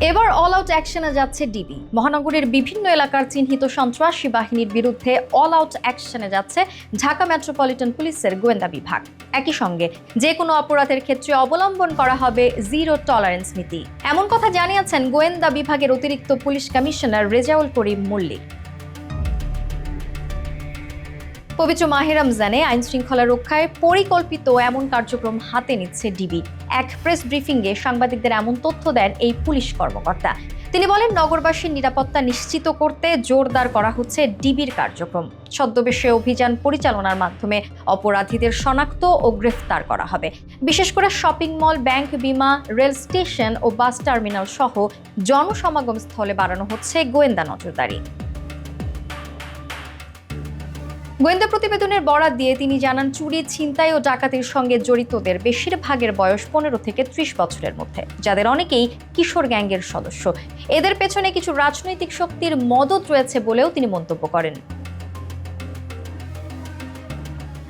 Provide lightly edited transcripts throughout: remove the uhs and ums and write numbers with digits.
এবার all out অ্যাকশনে যাচ্ছে ডিবি। মহানগরীর বিভিন্ন এলাকার চিহ্নিত সন্ত্রাসী বাহিনীর বিরুদ্ধে অল আউট অ্যাকশনে যাচ্ছে ঢাকা মেট্রোপলিটন পুলিশের গোয়েন্দা বিভাগ। একই সঙ্গে যে কোনো অপরাধের ক্ষেত্রে অবলম্বন করা হবে জিরো টলারেন্স নীতি, এমন কথা জানিয়েছেন গোয়েন্দা বিভাগের অতিরিক্ত পুলিশ কমিশনার রেজাউল করিম মল্লিক। পবিত্র মাহে রমজানে আইন শৃঙ্খলা রক্ষায় পরিকল্পিত এমন কার্যক্রম হাতে নিচ্ছে ডিবি। এক প্রেস ব্রিফিংয়ে সাংবাদিকদের এমন তথ্য দেন এই পুলিশ কর্মকর্তা। তিনি বলেন, নগরবাসীর নিরাপত্তা নিশ্চিত করতে জোরদার করা হচ্ছে ডিবির কার্যক্রম। ছদ্মবেশে অভিযান পরিচালনার মাধ্যমে অপরাধীদের শনাক্ত ও গ্রেফতার করা হবে। বিশেষ করে শপিং মল, ব্যাংক, বিমা, রেল স্টেশন ও বাস টার্মিনাল সহ জনসমাগম স্থলে বাড়ানো হচ্ছে গোয়েন্দা নজরদারি। গোয়েন্দা প্রতিবেদনের বরাত দিয়ে তিনি জানান, চুরি, ছিনতাই ও ডাকাতির সঙ্গে জড়িতদের বেশিরভাগের বয়স 15 থেকে 30 বছরের মধ্যে, যাদের অনেকেই কিশোর গ্যাংয়ের সদস্য। এদের পেছনে কিছু রাজনৈতিক শক্তির মদত রয়েছে বলেও তিনি মন্তব্য করেন।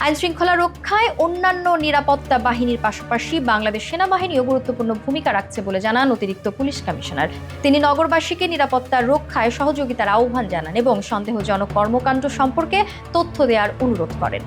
আইন শৃঙ্খলা রক্ষায় অন্যান্য নিরাপত্তা বাহিনীর পাশাপাশি বাংলাদেশ সেনাবাহিনীও গুরুত্বপূর্ণ ভূমিকা রাখছে বলে জানান অতিরিক্ত পুলিশ কমিশনার। তিনি নগরবাসীকে নিরাপত্তা রক্ষায় সহযোগিতার আহ্বান জানান এবং সন্দেহজনক কর্মকাণ্ড সম্পর্কে তথ্য দেওয়ার অনুরোধ করেন।